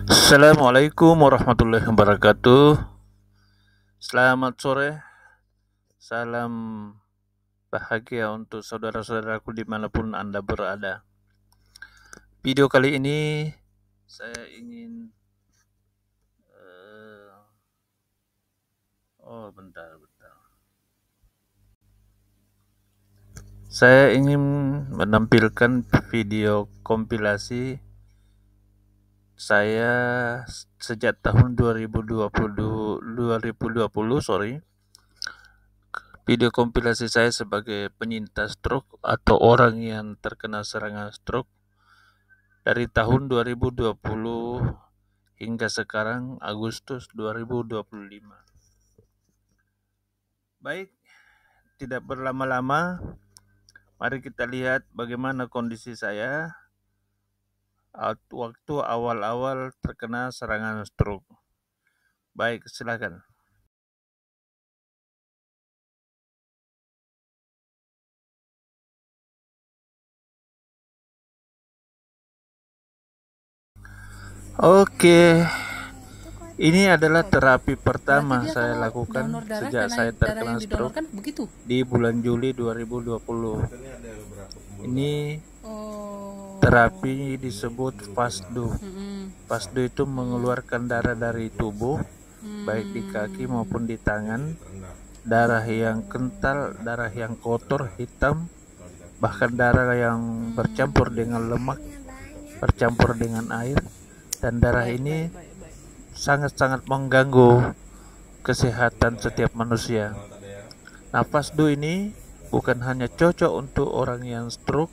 Assalamualaikum warahmatullahi wabarakatuh. Selamat sore, salam bahagia untuk saudara-saudaraku dimanapun Anda berada. Video kali ini saya ingin bentar. Saya ingin menampilkan video kompilasi saya sejak tahun 2020. Video kompilasi saya sebagai penyintas stroke atau orang yang terkena serangan stroke dari tahun 2020 hingga sekarang Agustus 2025. Baik, tidak berlama-lama, mari kita lihat bagaimana kondisi saya waktu awal-awal terkena serangan stroke. Baik, silakan. Oke, ini adalah terapi pertama saya lakukan sejak saya terkena stroke di bulan Juli 2020. Ini terapi disebut FASDO. FASDO itu mengeluarkan darah dari tubuh, baik di kaki maupun di tangan. Darah yang kental, darah yang kotor, hitam, bahkan darah yang bercampur dengan lemak, bercampur dengan air. Dan darah ini sangat-sangat mengganggu kesehatan setiap manusia. Nah, FASDO ini bukan hanya cocok untuk orang yang stroke,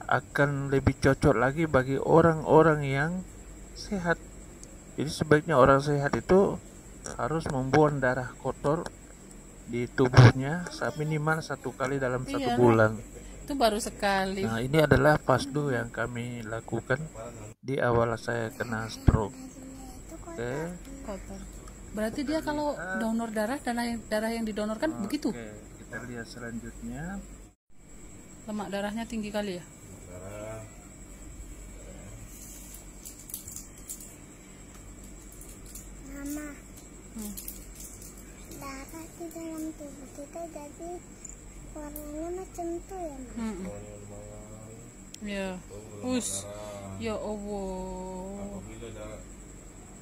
akan lebih cocok lagi bagi orang-orang yang sehat. Jadi sebaiknya orang sehat itu harus membuang darah kotor di tubuhnya minimal 1 kali dalam 1 bulan. Itu baru sekali. Nah, ini adalah FASDO yang kami lakukan di awal saya kena stroke. Oke. Berarti dia kalau donor darah, darah yang didonorkan begitu. Kita lihat selanjutnya. Lemak darahnya tinggi kali ya. Mama, darah di dalam tubuh kita jadi warnanya macam itu ya, Ma? Ya, ya Allah. Apabila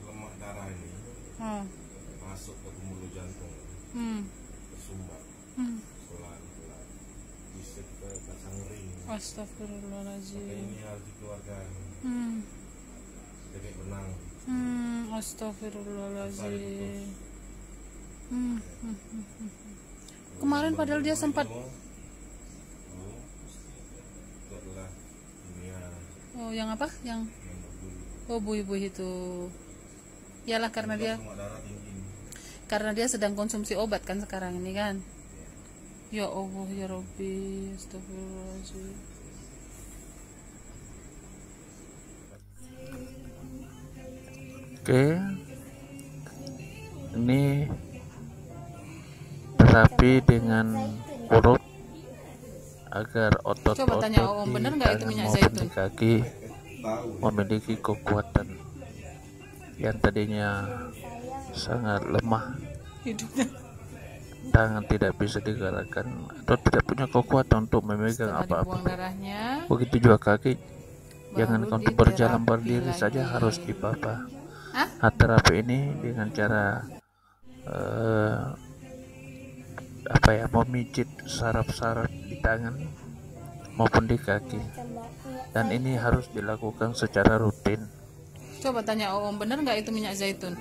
lemak darah ini masuk ke pembuluh jantung, tersumbat pelan-pelan, bisa ke pasang ring. Astagfirullahaladzim. Maka ini harus dikeluarkan sedikit benang. Astagfirullahaladzim. Kemarin padahal dia sempat. Oh, yang apa? Yang buih-buih itu. Iyalah karena dia sedang konsumsi obat kan sekarang ini kan. Ya Allah ya Rabbi, astagfirullahaladzim. Oke. Ini terapi dengan urut agar otot-otot di tangan maupun di kaki memiliki kekuatan yang tadinya sangat lemah, tangan tidak bisa digerakkan atau tidak punya kekuatan untuk memegang apa-apa. Begitu juga kaki, jangan untuk berjalan berdiri saja harus dipapa. Nah, terapi ini dengan cara memijit saraf-saraf di tangan maupun di kaki, dan ini harus dilakukan secara rutin. Coba tanya Om, bener nggak itu minyak zaitun?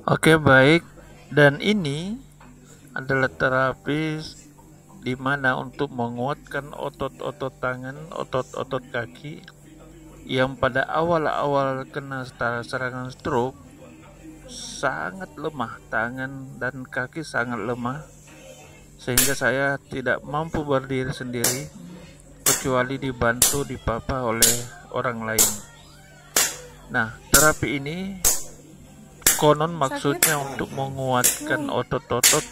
Oke, baik. Dan ini adalah terapi di mana untuk menguatkan otot-otot tangan, otot-otot kaki yang pada awal-awal kena serangan stroke sangat lemah, tangan dan kaki sangat lemah, sehingga saya tidak mampu berdiri sendiri kecuali dibantu dipapa oleh orang lain. Nah, terapi ini konon maksudnya untuk menguatkan otot-otot,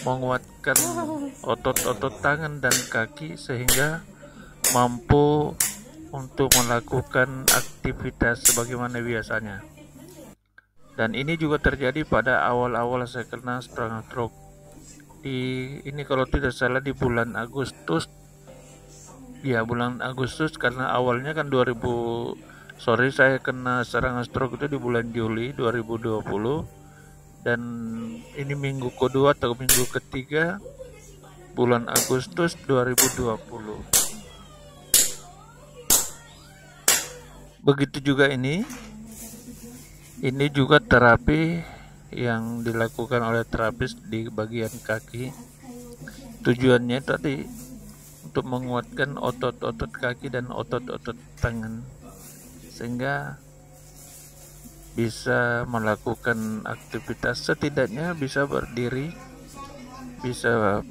menguatkan otot-otot tangan dan kaki sehingga mampu untuk melakukan aktivitas sebagaimana biasanya. Dan ini juga terjadi pada awal-awal saya kena stroke. Ini kalau tidak salah di bulan Agustus. Ya, bulan Agustus, karena awalnya kan saya kena serangan stroke itu di bulan Juli 2020, dan ini minggu kedua atau minggu ketiga bulan Agustus 2020. Begitu juga ini juga terapi yang dilakukan oleh terapis di bagian kaki. Tujuannya tadi untuk menguatkan otot-otot kaki dan otot-otot tangan, sehingga bisa melakukan aktivitas, setidaknya bisa berdiri, bisa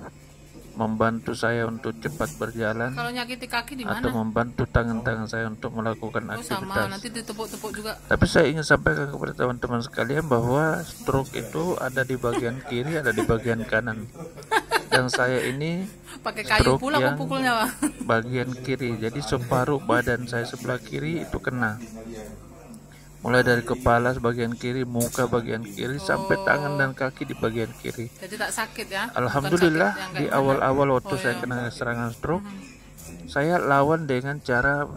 membantu saya untuk cepat berjalan. Kalau nyakiti kaki di mana? Atau membantu tangan-tangan saya untuk melakukan aktivitas. Sama, nanti ditepuk-tepuk juga. Tapi saya ingin sampaikan kepada teman-teman sekalian bahwa stroke itu ada di bagian kiri, ada di bagian kanan. Dan saya ini pakai kayu pula yang pukulnya, bagian kiri, jadi separuh badan saya sebelah kiri itu kena, mulai dari kepala bagian kiri, muka bagian kiri, sampai tangan dan kaki di bagian kiri. Jadi tak sakit ya? Alhamdulillah di awal-awal waktu saya kena serangan stroke, saya lawan dengan cara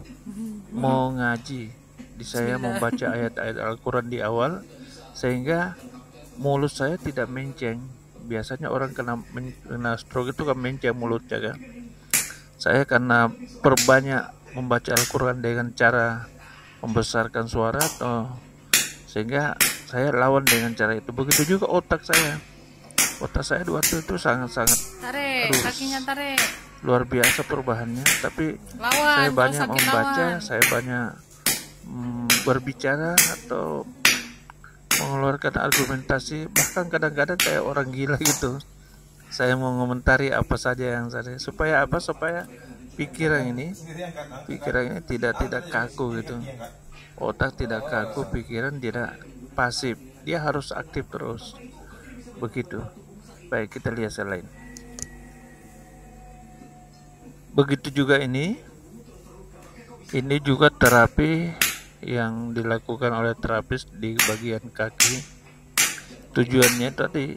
mengaji. Saya membaca ayat-ayat Al-Quran di awal, sehingga mulut saya tidak menceng. Biasanya orang kena stroke itu kan menceng mulutnya kan. Saya karena perbanyak membaca Al-Quran dengan cara membesarkan suara, sehingga saya lawan dengan cara itu. Begitu juga otak saya waktu itu sangat-sangat kakinya tarik, luar biasa perubahannya. Tapi saya banyak membaca, saya banyak berbicara atau mengeluarkan argumentasi, bahkan kadang-kadang kayak orang gila gitu. Saya mau komentari apa saja yang supaya pikiran ini tidak kaku gitu. Otak tidak kaku, pikiran tidak pasif, dia harus aktif terus. Begitu. Baik, kita lihat selain. Begitu juga ini juga terapi yang dilakukan oleh terapis di bagian kaki. Tujuannya tadi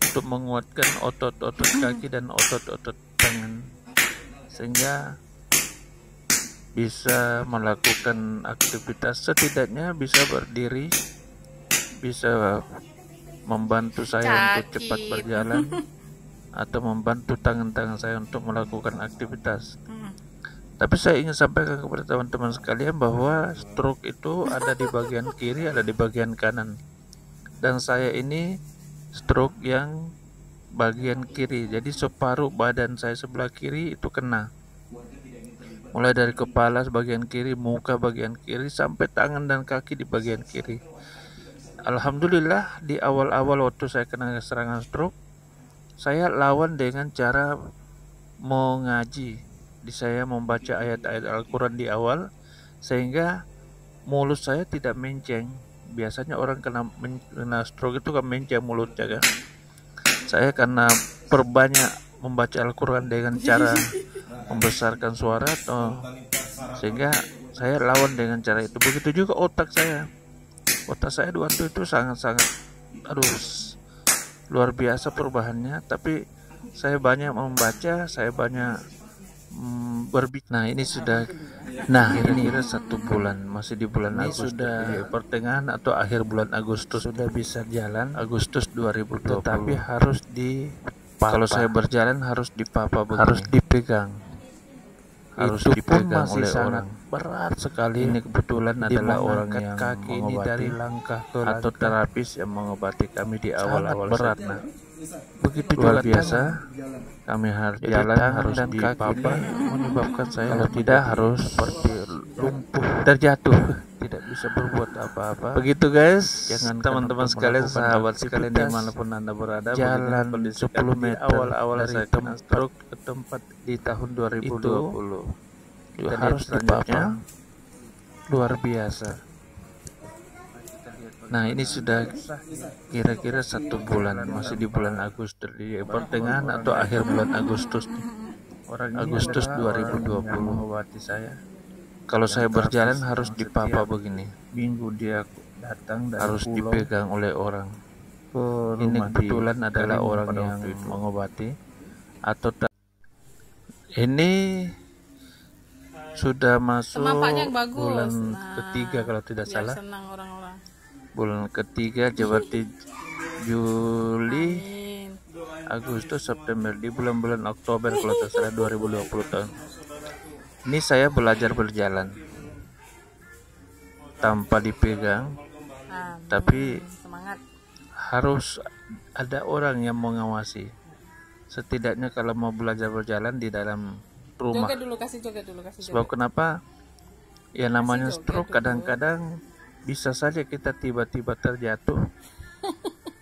untuk menguatkan otot-otot kaki dan otot-otot tangan, sehingga bisa melakukan aktivitas, setidaknya bisa berdiri, bisa membantu saya untuk cepat berjalan, atau membantu tangan-tangan saya untuk melakukan aktivitas. Tapi saya ingin sampaikan kepada teman-teman sekalian bahwa stroke itu ada di bagian kiri, ada di bagian kanan. Dan saya ini stroke yang bagian kiri, jadi separuh badan saya sebelah kiri itu kena, mulai dari kepala bagian kiri, muka bagian kiri, sampai tangan dan kaki di bagian kiri. Alhamdulillah di awal-awal waktu saya kena serangan stroke, saya lawan dengan cara mengaji. Saya membaca ayat-ayat Al-Quran di awal, sehingga mulut saya tidak menceng. Biasanya orang kena stroke itu kan menceng mulutnya kan. Saya karena perbanyak membaca Al-Quran dengan cara membesarkan suara, sehingga saya lawan dengan cara itu. Begitu juga otak saya waktu itu sangat-sangat luar biasa perubahannya. Tapi saya banyak membaca, saya banyak berbicara. Ini kira-kira 1 bulan, masih di bulan Agustus, sudah pertengahan atau akhir bulan Agustus, sudah bisa jalan. Agustus 2020. Tapi harus kalau saya berjalan harus dipapa, harus dipegang, oleh orang. Berat sekali. Ini kebetulan adalah orang yang kaki ini dari langkah ke langkah, atau terapis yang mengobati kami di awal-awal berat. Begitu luar biasa, kami harus jalan, harus dipapa, menyebabkan saya kalau tidak harus seperti lumpuh, terjatuh, tidak bisa berbuat apa-apa. Begitu guys, jangan teman-teman sekalian, sahabat sekalian dimanapun anda berada, jalan 10 meter awal-awal saya kena stroke ke tempat di tahun 2020 itu harus dipapa, luar biasa. Nah ini sudah kira-kira 1 bulan, masih di bulan Agustus, di pertengahan atau akhir bulan Agustus 2020 mengobati saya. Kalau saya berjalan harus dipapa begini. Minggu dia datang dari harus dipegang oleh orang. Ini kebetulan adalah orang yang mengobati atau ini sudah masuk bulan ketiga kalau tidak salah. Bulan ketiga berarti Juli, Agustus, September, di bulan-bulan Oktober kalau tidak salah 2020 tahun. Ini saya belajar berjalan tanpa dipegang, tapi harus ada orang yang mengawasi. Setidaknya kalau mau belajar berjalan di dalam rumah. Joget dulu. Sebab kenapa? Ya namanya stroke kadang-kadang bisa saja kita tiba-tiba terjatuh.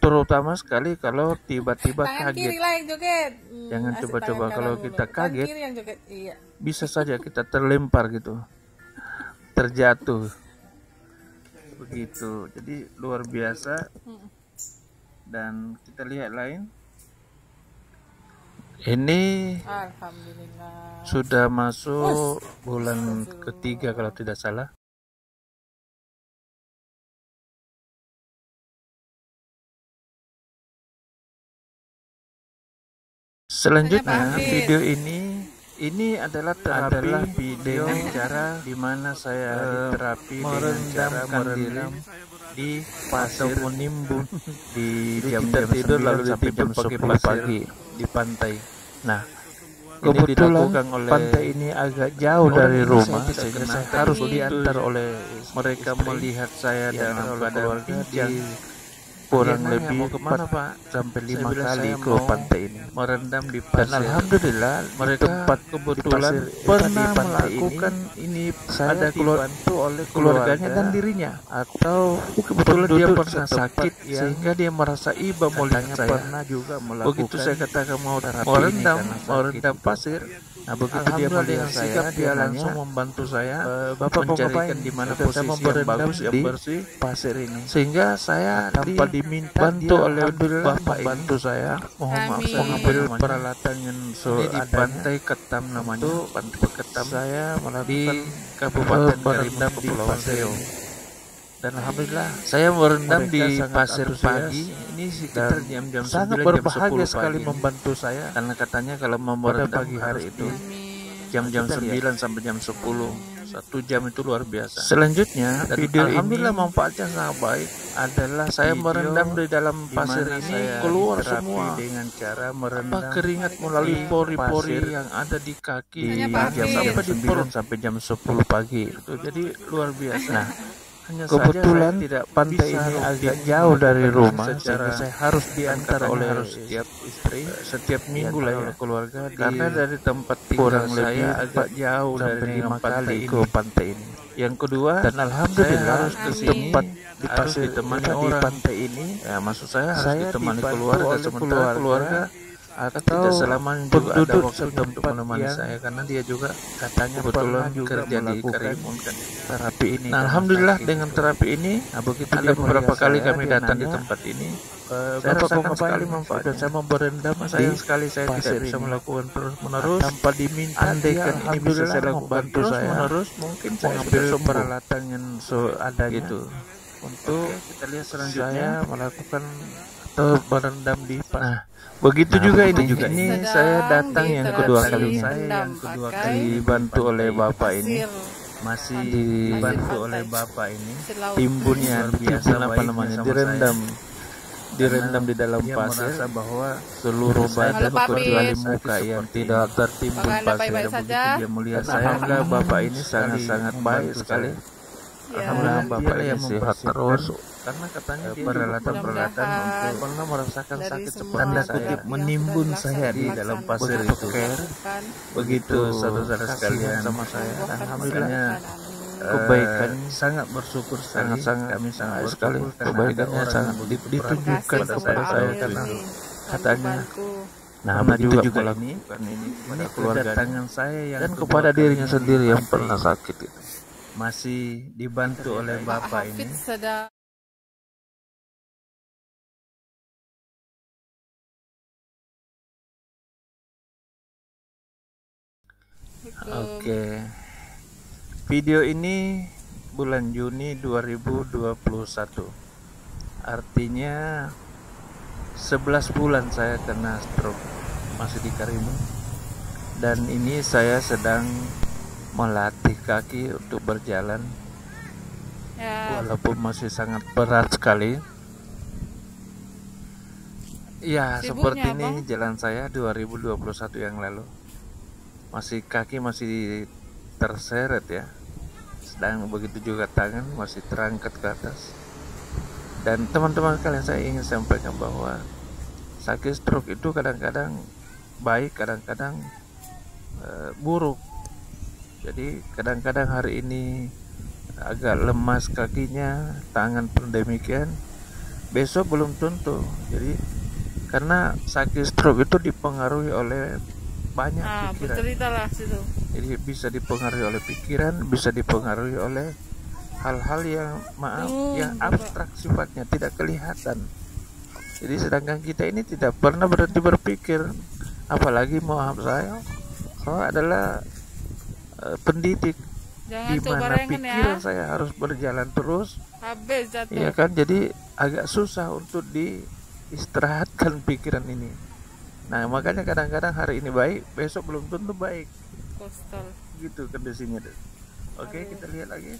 Terutama sekali kalau tiba-tiba kaget. Jangan coba-coba kalau kita kaget. Bisa saja kita terlempar gitu. Terjatuh. Begitu. Jadi luar biasa. Dan kita lihat lain. Ini sudah masuk bulan ketiga kalau tidak salah. Selanjutnya video ini adalah video cara dimana saya terapi dengan cara merendam di pasir menimbun di jam-jam tidur lalu sampai jam 10 pagi di pantai. Nah, kebetulan pantai ini agak jauh dari rumah sehingga saya harus diantar oleh mereka melihat saya dalam keadaan pincang. Kurang lebih kemana Pak sampai 5 kali ke pantai ini merendam di pasir. Dan alhamdulillah mereka tempat kebetulan pernah melakukan ini saya dibantu oleh keluarganya dan dirinya, atau kebetulan dia pernah sakit sehingga dia merasa iba melihat saya. Pernah juga melakukan. Begitu saya katakan mau merendam pasir. Nah begitu dia melihat saya, dia langsung membantu saya mencarikan di mana posisi yang bagus, yang bersih pasir ini. Sehingga saya tanpa diminta bantu oleh bapak bantu saya mengambil peralatan yang di pantai Ketam namanya. Pantai Ketam saya di Kabupaten Garindam di Pasir. Dan alhamdulillah saya merendam di pasir pagi ini sekitar jam-jam 9 sangat berbahagia sekali membantu saya, karena katanya kalau mau merendam pagi hari itu jam-jam 9 sampai jam 10, 1 jam itu luar biasa. Selanjutnya video alhamdulillah manfaatnya sangat baik adalah saya merendam di dalam pasir ini keluar semua dengan cara merendam keringat melalui pori-pori yang ada di kaki jam 9 sampai jam 10 pagi itu. Jadi luar biasa. Nah, kebetulan pantai ini agak jauh dari rumah, sehingga saya harus diantar oleh setiap istri setiap minggu lah oleh keluarga, karena dari tempat tinggal saya agak jauh dari 5 kali ke pantai ini. Yang kedua, dan alhamdulillah harus ke tempat di pasir ditemani orang di pantai ini. Ya maksud saya harus ditemani keluarga, sementara keluarga atau tidak selamanya juga ada waktu untuk menemani saya, karena dia juga katanya kebetulan kerja di Karimun kan terapi ini. Nah, alhamdulillah dengan terapi ini, nah begitu ada beberapa kali kami datang di tempat ini, saya rasakan sekali manfaat dan saya berendam. Sayang sekali saya tidak bisa melakukan terus menerus tanpa diminta. Andaikan ini bisa saya lakukan terus menerus, mungkin saya mengambil peralatan yang ada gitu. Untuk kita lihat selanjutnya melakukan atau berendam di pasir. Begitu juga ini saya datang yang kedua kalinya. Saya yang kedua kali dibantu oleh bapak ini, masih dibantu oleh bapak ini. Timbunnya biasa apa namanya direndam di dalam pasir, bahwa seluruh badan kecuali muka yang tidak tertimbun pasir. Begitu dia melihat saya, bapak ini sangat-sangat baik sekali. Alhamdulillah bapak yang sehat terus, karena katanya peralatan-peralatan untuk pernah merasakan sakit seperti saya menimbun saya di dalam pasir itu. Begitu saudara sekalian sama saya. Alhamdulillah kebaikan sangat bersyukur, sangat kami sangat sekali kebaikannya sangat ditunjukkan kepada saya, karena katanya nah begitu juga ini keluarga tangan saya yang dan kepada dirinya sendiri yang pernah sakit itu masih dibantu oleh bapak ini. Oke. Video ini bulan Juni 2021. Artinya 11 bulan saya kena stroke, masih di Karimun. Dan ini saya sedang melatih kaki untuk berjalan, walaupun masih sangat berat sekali. Ya, seperti ini jalan saya 2021 yang lalu. Kaki masih terseret ya. Sedang begitu juga tangan masih terangkat ke atas. Dan teman-teman kalian, saya ingin sampaikan bahwa sakit stroke itu kadang-kadang baik, kadang-kadang buruk. Jadi kadang-kadang hari ini agak lemas kakinya, tangan pun demikian, besok belum tentu. Jadi karena sakit stroke itu dipengaruhi oleh banyak pikiran. Jadi bisa dipengaruhi oleh pikiran, bisa dipengaruhi oleh hal-hal yang yang abstrak sifatnya, tidak kelihatan. Jadi sedangkan kita ini tidak pernah berhenti berpikir, apalagi mohon saya adalah pendidik. Di mana pikiran saya harus berjalan terus, iya kan? Jadi agak susah untuk diistirahatkan pikiran ini. Nah, makanya kadang-kadang hari ini baik, besok belum tentu baik. Gitu kondisinya. Oke, kita lihat lagi.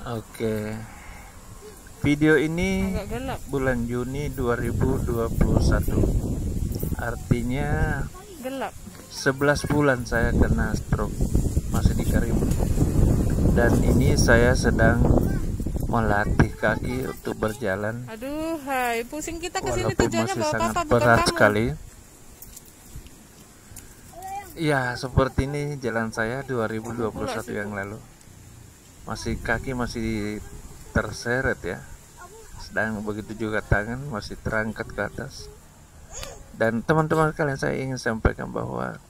Oke. Video ini bulan Juni 2021. Artinya 11 bulan saya kena stroke, masih di Karimun. Dan ini saya sedang melatih kaki untuk berjalan. Aduh, hai, pusing kita kesini walaupun tujuannya masih bawa sangat apa, berat kamu. sekali. Ya, seperti ini jalan saya 2021 yang lalu. Kaki masih terseret ya. Sedang begitu juga tangan masih terangkat ke atas. Dan teman-teman kalian, saya ingin sampaikan bahwa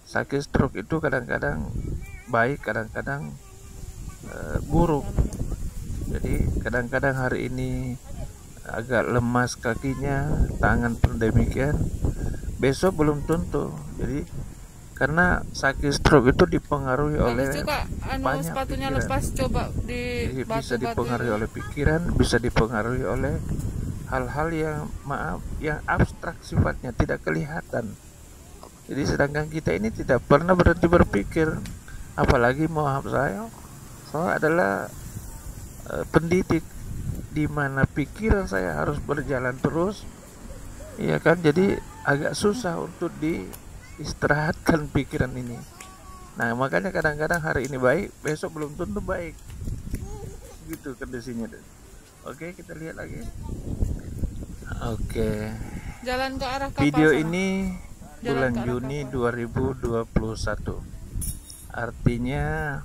sakit stroke itu kadang-kadang baik, kadang-kadang buruk. Jadi kadang-kadang hari ini agak lemas kakinya, tangan pun demikian, besok belum tentu. Jadi karena sakit stroke itu dipengaruhi oleh banyak sepatunya pikiran. Lepas, coba di jadi bisa dipengaruhi oleh pikiran, bisa dipengaruhi oleh hal-hal yang yang abstrak sifatnya, tidak kelihatan. Jadi sedangkan kita ini tidak pernah berhenti berpikir, apalagi mohon saya adalah pendidik, di mana pikiran saya harus berjalan terus, iya kan? Jadi agak susah untuk diistirahatkan pikiran ini. Nah, makanya kadang-kadang hari ini baik, besok belum tentu baik. Gitu kondisinya. Oke, kita lihat lagi. Oke. Jalan ke arah kapal. Video ini bulan Juni 2021. Artinya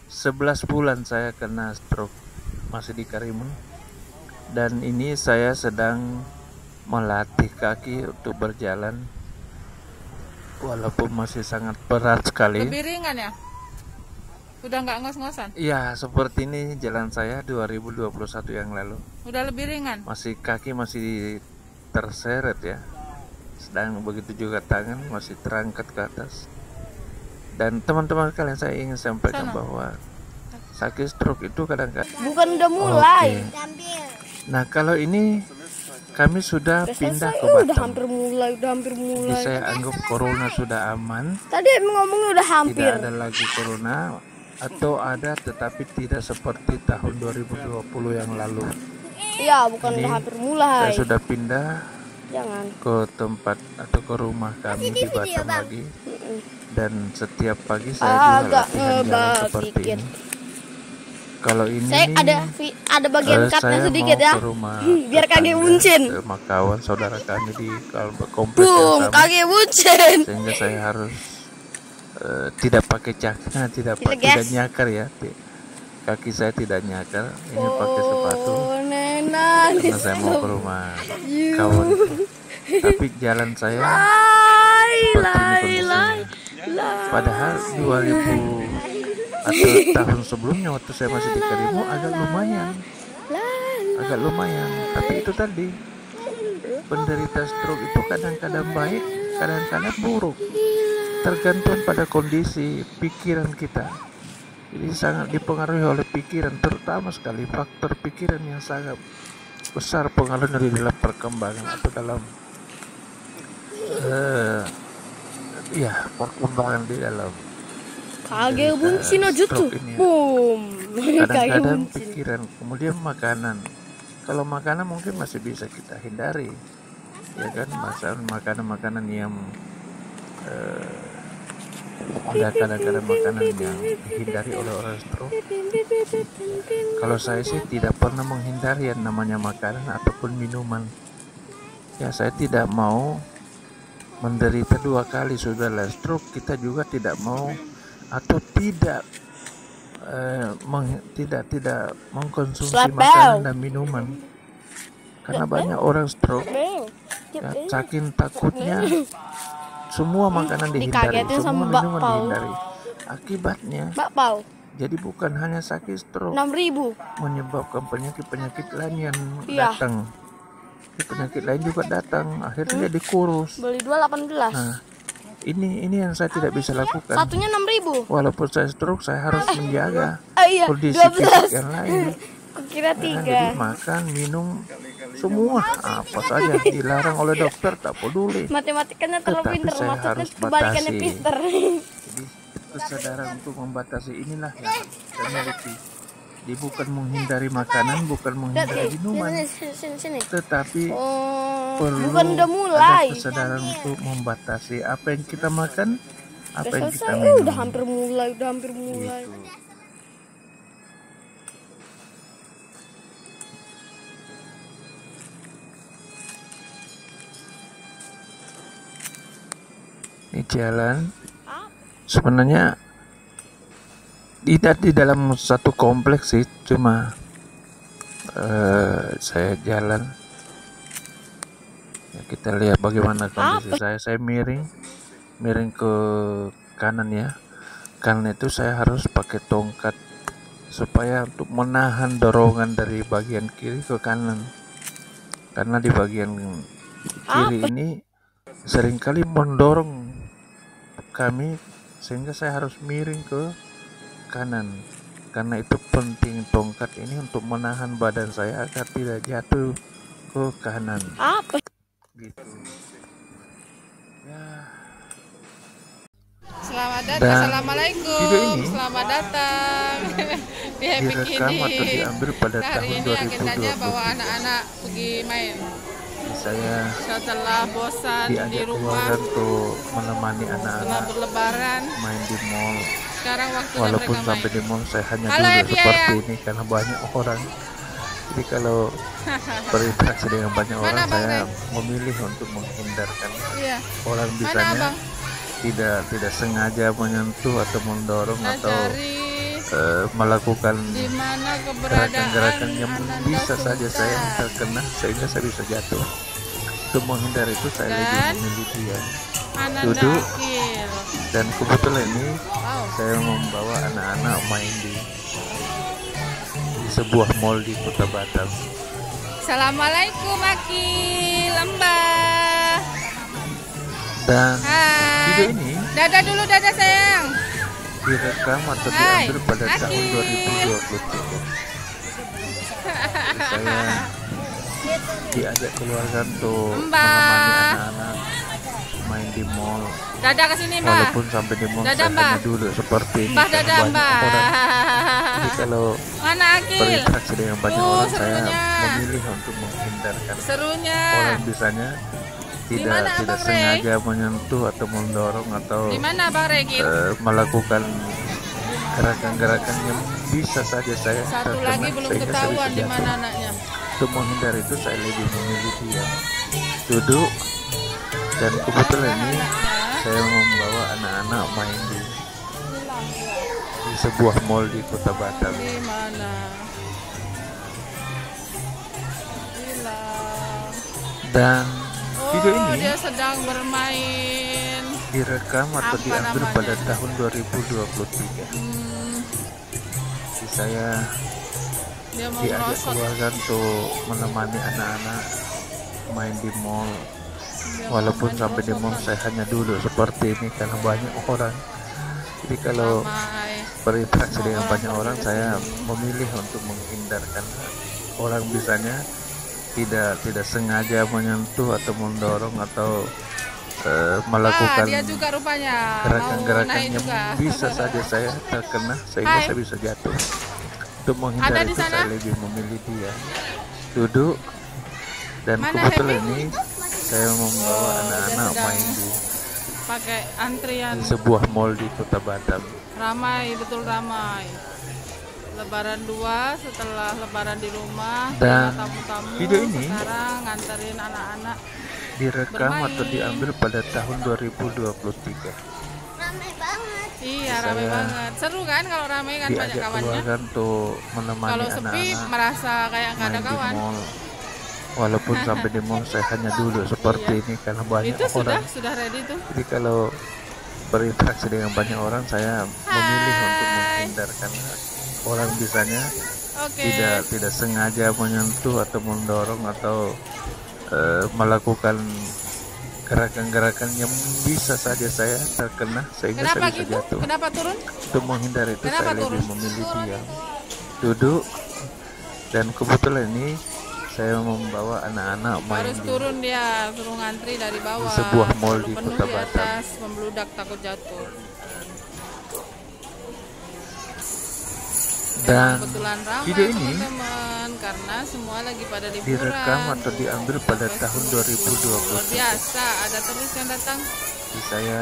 11 bulan saya kena stroke, masih di Karimun. Dan ini saya sedang melatih kaki untuk berjalan, walaupun masih sangat berat sekali. Lebih ringan ya? Udah nggak ngos-ngosan? Iya, seperti ini jalan saya 2021 yang lalu. Udah lebih ringan? Kaki masih terseret ya. Sedang begitu juga tangan masih terangkat ke atas. Dan teman-teman kalian, saya ingin sampaikan bahwa sakit stroke itu kadang-kadang bukan udah mulai. Nah, kalau ini kami sudah pindah ke Batam. Udah hampir mulai. Jadi saya anggap corona sudah aman. Tadi ngomongnya udah hampir. Tidak ada lagi corona, atau ada tetapi tidak seperti tahun 2020 yang lalu. Iya, bukan ini udah hampir mulai. Saya sudah pindah ke tempat atau ke rumah kami di Batam lagi. Dan setiap pagi saya juga latihan jalan seperti ini. Kalau ini saya ada bagian cutnya sedikit ya. Biar kaki buncin. Rumah kawan saudara kami di kompleks yang sama. Kaki buncin. Sehingga saya harus tidak pakai cakna, tidak nyakar ya. Kaki saya tidak nyakar, ini pakai sepatu. Karena saya mau ke rumah kawan. Tapi jalan saya seperti ini kondisinya. Padahal 2000 atau tahun sebelumnya waktu saya masih di Karimun agak lumayan. Tapi itu tadi, penderita stroke itu kadang-kadang baik, kadang-kadang buruk, tergantung pada kondisi pikiran kita. Ini sangat dipengaruhi oleh pikiran, terutama sekali faktor pikiran yang sangat besar pengaruhnya di dalam perkembangan atau dalam perkembangan di dalam stroke ini. Boom. Kadang-kadang pikiran, kemudian makanan. Kalau makanan mungkin masih bisa kita hindari, ya kan, makanan yang ada kadang-kadang makanan yang dihindari oleh orang stroke. Kalau saya sih tidak pernah menghindari yang namanya makanan ataupun minuman. Ya, saya tidak mau menderita dua kali sudah stroke. Kita juga tidak mau atau tidak mengkonsumsi makanan dan minuman, karena banyak orang stroke ya, saking takutnya semua makanan dihindari, semua minuman dihindari. Akibatnya jadi bukan hanya sakit stroke, menyebabkan penyakit lain yang datang. Penyakit lain juga datang, akhirnya jadi kurus. Beli 2.18. Nah, ini yang saya tidak bisa lakukan. Satunya 6.000. Walaupun saya stroke, saya harus menjaga kondisi 12. fisik yang lain. Kukira 3. Jadi makan, minum, semua apa saja dilarang oleh dokter, tak peduli. Matematikanya terlalu pintar, saya maksudnya harus kebalikannya batasi. pintar. Jadi kesadaran untuk membatasi inilah yang saya miliki. Dia bukan menghindari makanan, bukan menghindari minuman, tetapi perlu ada kesadaran untuk membatasi apa yang kita makan, apa yang kita minum. Udah hampir mulai. Gitu. Ini jalan sebenarnya tidak di dalam satu kompleks sih, cuma saya jalan ya, kita lihat bagaimana kondisi saya miring ke kanan ya, karena itu saya harus pakai tongkat supaya untuk menahan dorongan dari bagian kiri ke kanan, karena di bagian kiri ini seringkali mendorong kami sehingga saya harus miring ke kanan. Karena itu penting tongkat ini untuk menahan badan saya agar tidak jatuh ke kanan. Gitu. Ya. Selamat datang, assalamualaikum. Selamat datang di Happy Direkam Kini. atau diambil pada tahun Hari ini agendanya bawa anak-anak pergi main. Saya Setelah bosan di diajak rumah, keluar untuk menemani setelah anak-anak berlebaran, main di mall. sekarang waktunya Walaupun mereka sampai main. di mall saya hanya Halo, duduk Happy seperti ya. ini karena banyak orang. Jadi kalau berinteraksi dengan banyak orang, Bang saya Ren? memilih untuk menghindarkan Iya. orang. Mana Bisanya Bang? tidak sengaja menyentuh atau mendorong Nah, atau cari melakukan di mana keberadaan gerakan-gerakan yang Ananda bisa saja saya Sultan. terkena sehingga saya bisa jatuh. Untuk menghindari itu saya lebih Dan memilih dia Ananda duduk, Akil. dan kebetulan ini Wow. saya membawa anak-anak main di sebuah mall di Kota Batam. Assalamualaikum Akil, Mbak. Dan Hai. video ini Dadah dulu, dadah sayang. direkam atau Hai, diambil pada tahun Akil. 2023. Saya diajak keluarga untuk Mbak. menemani anak-anak main di mall. Dadah ke sini, Mbak. Walaupun sampai di mall Dadah, saya Mbak. hanya duduk seperti ini Mbak, karena dadah, banyak Mbak. orang. Jadi kalau Mana Akil? berinteraksi dengan banyak orang, saya serunya. memilih untuk menghindarkan. Serunya. Orang bisanya tidak Dimana, Abang Ray? sengaja menyentuh atau mendorong atau Di mana Bang Regil? melakukan gerakan-gerakan yang bisa saja saya Satu terkena lagi belum sehingga saya ketahuan bisa di jatuh. mana anaknya. Untuk menghindari itu saya lebih memilih diam, duduk, dan kebetulan ini saya membawa anak-anak main di sebuah mall di Kota Batam. Di mana? Hilang. Dan video ini Dia sedang bermain. direkam atau Apa diambil namanya? pada tahun 2023. Jadi saya Dia mau diajak merosot. keluarga untuk menemani anak-anak main di mall. Dia Walaupun mau sampai di mall saya hanya duduk seperti ini karena banyak orang. Jadi kalau main. berinteraksi dengan banyak orang, saya memilih untuk menghindar karena orang bisanya tidak sengaja menyentuh atau mendorong atau melakukan dia juga rupanya gerakan-gerakan yang bisa saja saya terkena sehingga saya bisa jatuh. Untuk menghindari itu saya lebih memilih dia duduk, dan kebetulan ini saya membawa anak-anak main di pakai antrian sebuah mall di Kota Batam. Ramai, betul ramai. Lebaran 2 setelah lebaran di rumah, dan tamu-tamu video ini sekarang nganterin anak-anak direkam bermain. atau diambil pada tahun 2023. Ramai banget. Iya, ramai banget. Seru kan kalau ramai kan, banyak kawannya. Kan tuh menemani kalau sepi anak-anak merasa kayak nggak ada kawan. Walaupun sampai di mall saya hanya duduk seperti ini karena banyak itu orang. Sudah ready tuh. Jadi kalau berinteraksi dengan banyak orang, saya memilih untuk menghindar karena orang bisanya tidak sengaja menyentuh atau mendorong atau melakukan gerakan-gerakan yang bisa saja saya terkena sehingga saya bisa jatuh. Kenapa turun? Untuk menghindari itu saya lebih memilih diam, duduk, dan kebetulan ini saya membawa anak-anak main harus turun, dia suruh ngantri dari bawah di sebuah mall di penuh Kota di Batam. atas, membludak takut jatuh. Dan kebetulan ramai video ini teman-teman karena semua lagi pada liburan. direkam atau diambil pada tahun 2020. Luar biasa, ada terus yang datang. Jadi saya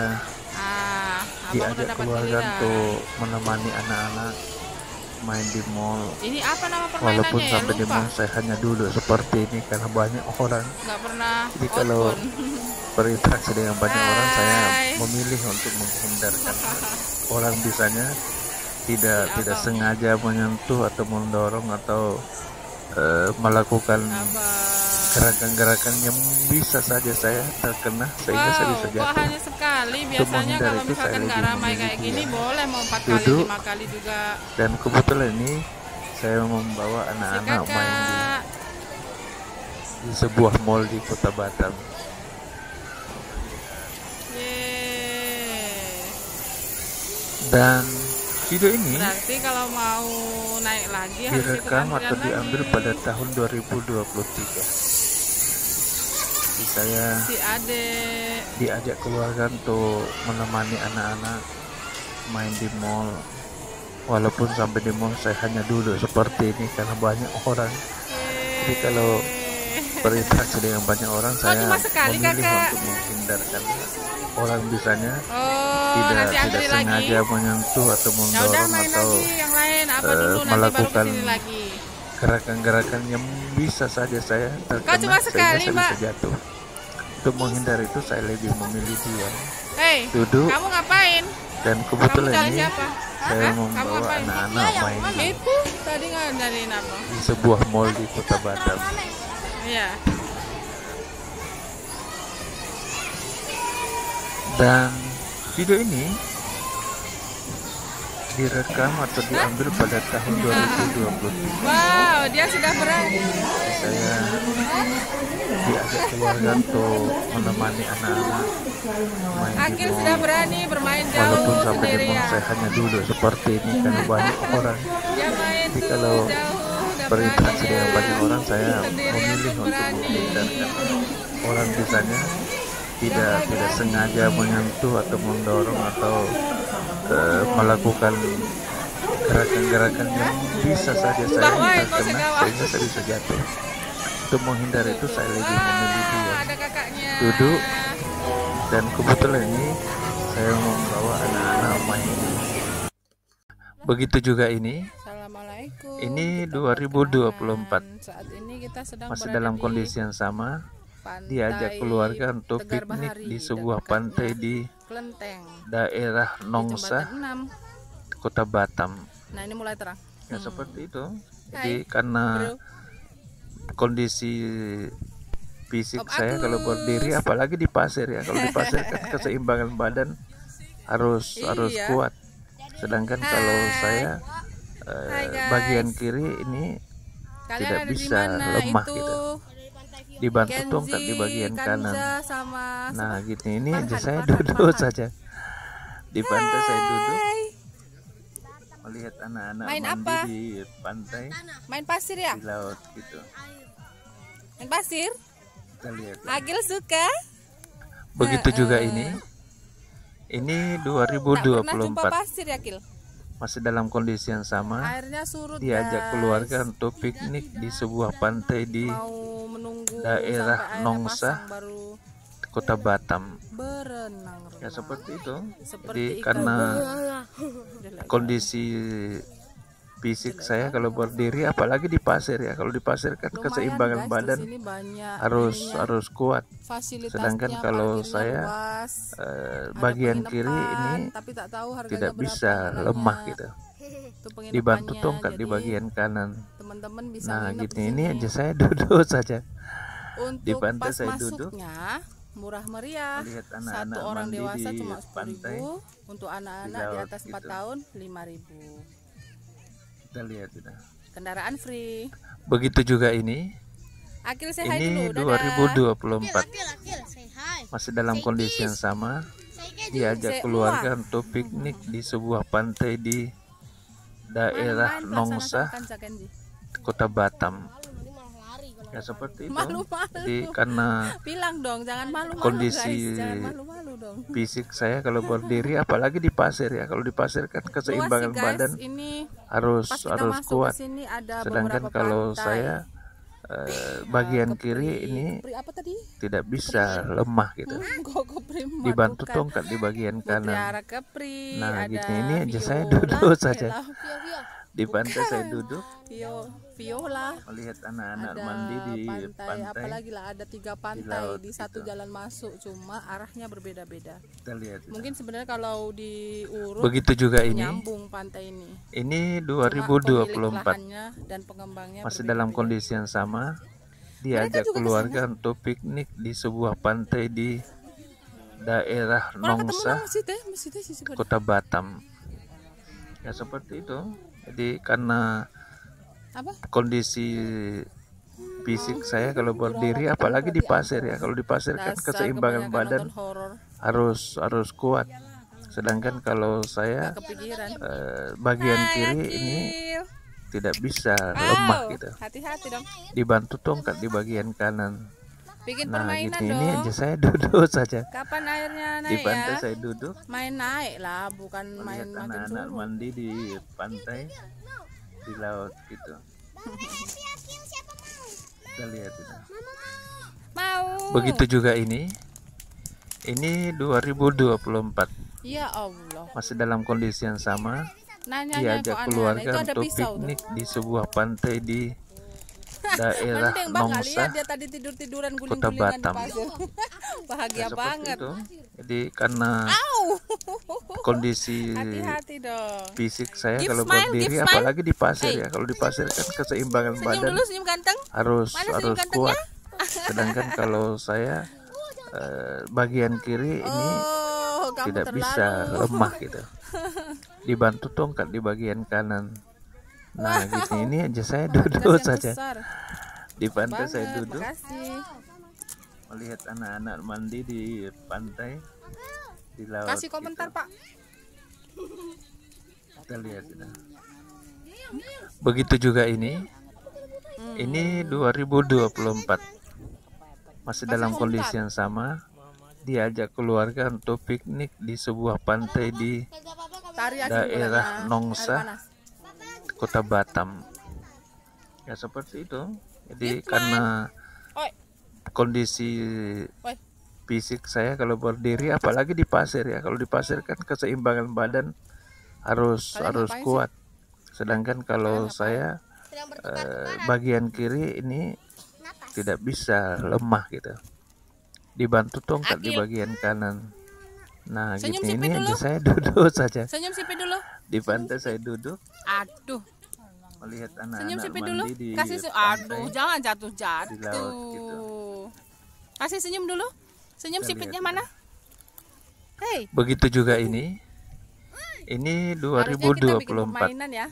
diajak keluarga untuk menemani anak-anak main di mall. Ini apa nama permainannya? Walaupun sampai di mall saya hanya duduk seperti ini karena banyak orang. Nggak pernah. Jadi kalau berinteraksi dengan banyak orang, saya memilih untuk menghindarkan. Orang bisanya tidak sengaja menyentuh atau mendorong atau melakukan gerakan-gerakan yang bisa saja saya terkena sehingga saya bisa jatuh. Kok hanya sekali? Biasanya kalau misalkan nggak ramai kayak gini boleh mau 4 kali 5 kali juga. Dan kebetulan ini saya membawa anak-anak main di sebuah mall di Kota Batam. Dan video ini berarti kalau mau naik lagi direkam atau diambil pada tahun 2023. Jadi saya diajak keluarga untuk menemani anak-anak main di mall. Walaupun sampai di mall saya hanya duduk seperti ini karena banyak orang. Jadi kalau berinteraksi dengan banyak orang, saya memilih untuk menghindarkan. Orang bisanya tidak sengaja menyentuh atau mendorong atau melakukan gerakan-gerakan yang bisa saja saya terkena sehingga saya bisa jatuh. Untuk menghindari itu saya lebih memilih diam, duduk, kamu ngapain? dan kebetulan ini saya membawa anak-anak main di sebuah mall di Kota Batam. Iya. Dan video ini direkam atau diambil pada tahun 2023. Wow, dia sudah berani. Saya diajak keluarga untuk menemani anak-anak main di mall. Sudah berani bermain jauh. Walaupun sampai di mall saya hanya duduk seperti ini karena banyak orang. Jadi kalau berinteraksi dengan banyak orang, saya memilih untuk menghindarkan. Orang bisanya tidak sengaja menyentuh atau mendorong atau melakukan gerakan-gerakan yang bisa saja saya terkena sehingga saya bisa jatuh. Untuk menghindari itu saya lebih memilih diam, duduk, dan kebetulan ini saya membawa anak-anak main. Begitu juga ini. Ini 2024. Saat ini kita sedang masih dalam kondisi yang sama. Diajak keluarga untuk piknik di sebuah pantai di daerah Nongsa, Kota Batam. Nah, ini mulai terang. Ya seperti itu. Jadi karena kondisi fisik saya kalau berdiri, apalagi di pasir ya. Kalau di pasir kan keseimbangan badan harus kuat. Sedangkan kalau saya bagian kiri ini tidak bisa, lemah gitu. Dibantu tongkat di bagian kanan. Nah gini, ini aja saya duduk saja di pantai, saya duduk Melihat anak-anak Main mandi apa? di pantai, Main pasir ya? di laut gitu. Main pasir? Kita lihat. Agil suka? Begitu juga ini. Ini Tak pernah jumpa 2024. pasir ya, Kil? Masih dalam kondisi yang sama. Airnya surut, Diajak guys. keluarga untuk piknik di sebuah pantai di Mau menunggu daerah sampai airnya Nongsa, pasang baru Kota Batam. berenang. Ya seperti itu. Seperti Jadi ikan. karena kondisi fisik saya kalau berdiri, apalagi di pasir ya. Kalau di pasir kan Lumayan, keseimbangan guys, badan di sini banyak harus kuat. fasilitasnya, Sedangkan kalau parkirnya saya luas, ada bagian penginapan, kiri ini tapi tak tahu harganya tidak berapa bisa, harganya. lemah gitu. Itu Dibantu penginapannya, tongkat di jadi bagian kanan. teman-teman bisa Nah nginep gitu di ini sini. aja saya duduk saja. Untuk di pantai pas saya duduk, masuknya murah meriah. melihat Satu anak-anak orang mandi dewasa di cuma pantai, 10.000, untuk anak-anak di di laut atas 4 gitu. tahun 5.000. Kita lihat sudah. Kendaraan free. Begitu juga ini. Akhir saya hai Ini dulu. Dadah. 2024. Masih dalam kondisi yang sama. Diajak keluarga untuk piknik di sebuah pantai di daerah Main-main Nongsa, pelaksana sama Kenji. Kota Batam. Ya seperti itu. Malu-malu. Jadi karena Bilang dong, jangan malu-malu, kondisi guys. Jangan malu-malu dong. fisik saya kalau berdiri, apalagi di pasir ya. Kalau di pasir kan keseimbangan Luas sih, guys. badan Ini harus pas kita masuk kuat. ke sini ada Sedangkan beberapa kalau pantai. saya bagian Kepri- kiri ini Kepri apa tadi? tidak bisa, lemah gitu. Kok Kepri mah Dibantu bukan. tongkat di bagian kanan. Mutiara Kepri, Nah ada gitu ini aja saya viola, duduk saja. viola, Di pantai saya duduk viola. melihat anak-anak Ada mandi di pantai. apalagi lah ada 3 pantai laut di satu gitu. jalan masuk, cuma arahnya berbeda-beda. Kita lihat. Mungkin sebenarnya kalau diurut Begitu juga ini. nyambung pantai ini. Ini Cuma pemilik 2024. lahannya dan pengembangnya Masih dalam berbeda-beda. kondisi yang sama. Diajak juga keluarga untuk piknik di sebuah pantai di daerah Orang ketemu Nongsa, sama si teh si Kota Batam. Ya seperti itu. Jadi karena apa? kondisi fisik saya kalau berdiri, apalagi di pasir ya. Kalau di pasir kan Dasar keseimbangan kebanyakan badan nonton horor, harus kuat. Sedangkan kalau saya kepikiran. bagian Hai, kiri Akil. ini tidak bisa, lemah gitu. Hati-hati dong. Dibantu tongkat di bagian kanan. Bikin Nah permainan gitu dong. ini aja saya duduk saja. Kapan airnya Di naik pantai ya? saya duduk Main naik lah, bukan main melihat makin anak-anak turun. mandi di pantai, di laut gitu. Kita lihat itu. Mau. Begitu juga ini. Ini 2024. Ya Allah. Masih dalam kondisi yang sama. Nanya kok Diajak aneh-aneh. keluarga Itu ada untuk pisau tuh. piknik di sebuah pantai di daerah Mending bang nggak lihat Nongsa, dia tadi tidur-tiduran Kota guling-gulingan di Batam. pasir. Bahagia Seperti banget. itu. Jadi karena Au. kondisi Hati-hati dong. fisik saya Give kalau smile, berdiri, give smile. apalagi di pasir Hey. ya. Kalau di pasir kan keseimbangan Senyum badan dulu, senyum ganteng. harus Mana senyum gantengnya? kuat. Sedangkan kalau saya bagian kiri ini Oh, kamu tidak terlalu. bisa, lemah gitu. Dibantu tongkat di bagian kanan. Nah gitu ini aja saya duduk Gas yang saja. besar. Di pantai saya Banget, duduk makasih. melihat anak-anak mandi di pantai, di laut Kasih komentar gitu. Pak. Kita lihat sudah. Begitu juga ini. Ini 2024. Masih dalam kondisi yang sama. Diajak keluarga untuk piknik di sebuah pantai di Tari aja daerah bolanya. Nongsa, Air panas. Kota Batam. Ya seperti itu. Jadi karena Oi, kondisi oi. fisik saya kalau berdiri, apalagi di pasir ya. Kalau di pasir kan keseimbangan badan harus Kalian ngapain kuat. Sedangkan kalau saya bagian kiri ini tidak bisa, lemah gitu. Dibantu tongkat di Akil. bagian kanan. Nah Senyum gitu sipit ini dulu. aja saya duduk saja. Senyum sipit dulu. Di pantai saya duduk Aduh, melihat senyum anak-anak sipit dulu. mandi di Kasih pantai. aduh, jangan di jatuh-jatuh. laut gitu. Kasih senyum dulu. Senyum Kita sipitnya lihat. mana? Hei, Begitu juga ini. Ini harusnya kita bikin 2024. permainan ya.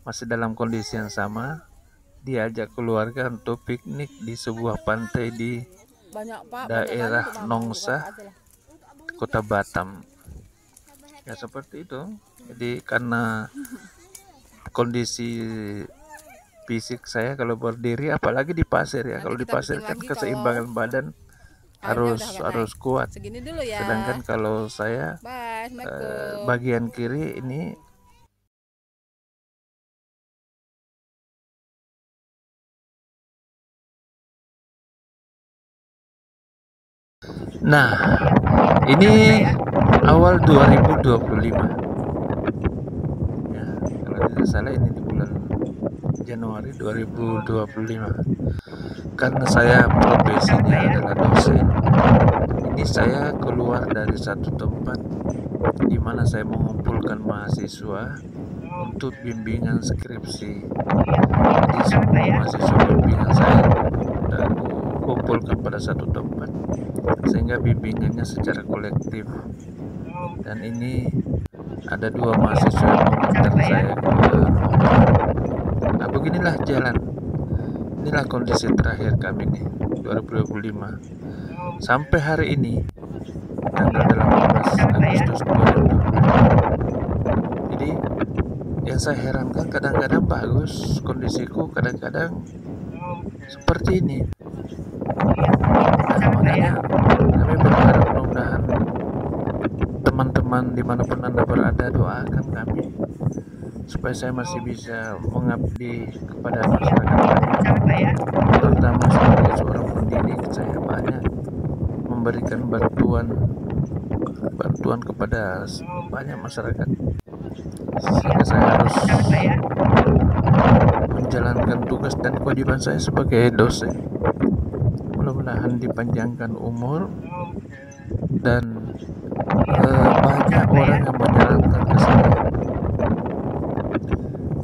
Masih dalam kondisi yang sama. Diajak keluarga untuk piknik di sebuah pantai di Banyak Pak. daerah banyak kali, Nongsa, buka aja lah. Kota Batam. Ya seperti itu. Jadi karena kondisi fisik saya kalau berdiri, apalagi di pasir ya. Kalau di pasir kan keseimbangan badan harus kuat. Segini dulu ya. Sedangkan kalau saya bagian kiri ini nah, ini awal 2025 ya, kalau tidak salah ini di bulan Januari 2025. Karena saya profesinya adalah dosen, ini saya keluar dari satu tempat di mana saya mengumpulkan mahasiswa untuk bimbingan skripsi. Jadi semua mahasiswa bimbingan saya sudah kumpulkan pada satu tempat sehingga bimbingannya secara kolektif. Dan ini ada 2 mahasiswa yang mengantar saya ke mobil. Nah, beginilah jalan. Inilah kondisi terakhir kami nih 2025 sampai hari ini tanggal 18 Agustus 2025. Jadi yang saya herankan, kadang-kadang bagus kondisiku, kadang-kadang seperti ini. Nah, makanya kami berharap mudah-mudahan teman-teman dimanapun Anda berada, doakan kami supaya saya masih bisa mengabdi kepada masyarakat banyak, terutama sebagai seorang pendidik. Saya banyak memberikan bantuan kepada banyak masyarakat, sehingga saya harus menjalankan tugas dan kewajiban saya sebagai dosen. Mudah-mudahan dipanjangkan umur dan banyak orang yang menyarankan ke saya.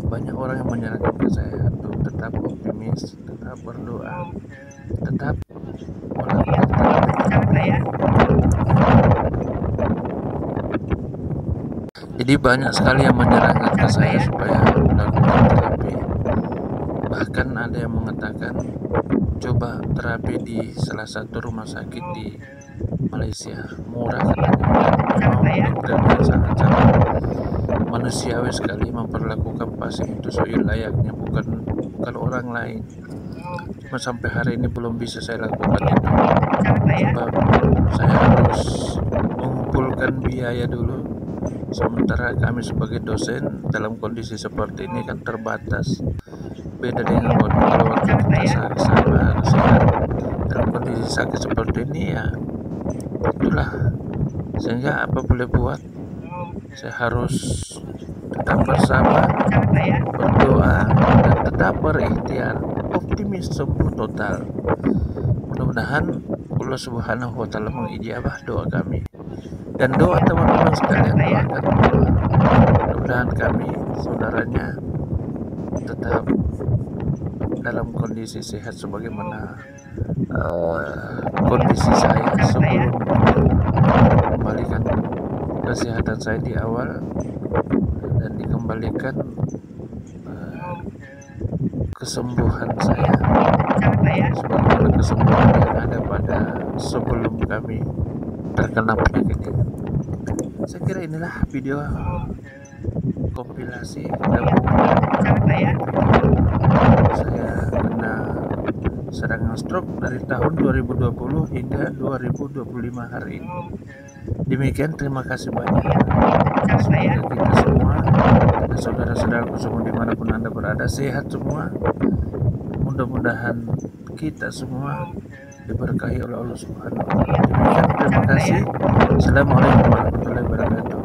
Banyak orang yang menyarankan ke saya untuk tetap optimis, tetap berdoa, tetap melakukan terapi. Jadi banyak sekali yang menyarankan ke saya supaya melakukan terapi. Bahkan ada yang mengatakan coba terapi di salah satu rumah sakit di Malaysia, murah katanya, dan memang dokternya sangat-sangat manusiawi sekali memperlakukan pasien itu selayaknya, bukan orang lain. Cuma sampai hari ini belum bisa saya lakukan itu, sebab saya harus mengumpulkan biaya dulu. Sementara kami sebagai dosen dalam kondisi seperti ini kan terbatas. Beda dengan kalau waktu kita sehat dalam kondisi sakit seperti ini ya itulah. Sehingga apa boleh buat, saya harus tetap bersabar, berdoa, dan tetap berikhtiar, optimis sembuh total. Mudah-mudahan Allah Subhanahu wa Ta'ala mengijabah doa kami dan doa teman-teman sekalian. Doakan mudah-mudahan kami saudaranya tetap dalam kondisi sehat sebagaimana kondisi saya sebelum kembalikan kesehatan saya di awal dan dikembalikan kesembuhan saya sebagaimana kesembuhan yang ada pada sebelum kami terkena penyakit ini. Saya kira inilah video kompilasi gabungan saya kena serangan stroke dari tahun 2020 hingga 2025 hari ini. Demikian, terima kasih banyak. Semoga kita semua dan saudara-saudaraku semua dimanapun Anda berada sehat semua. Mudah-mudahan kita semua diberkahi oleh Allah Subhanahu wa Ta'ala. Demikian, terima kasih. Assalamualaikum warahmatullahi wabarakatuh.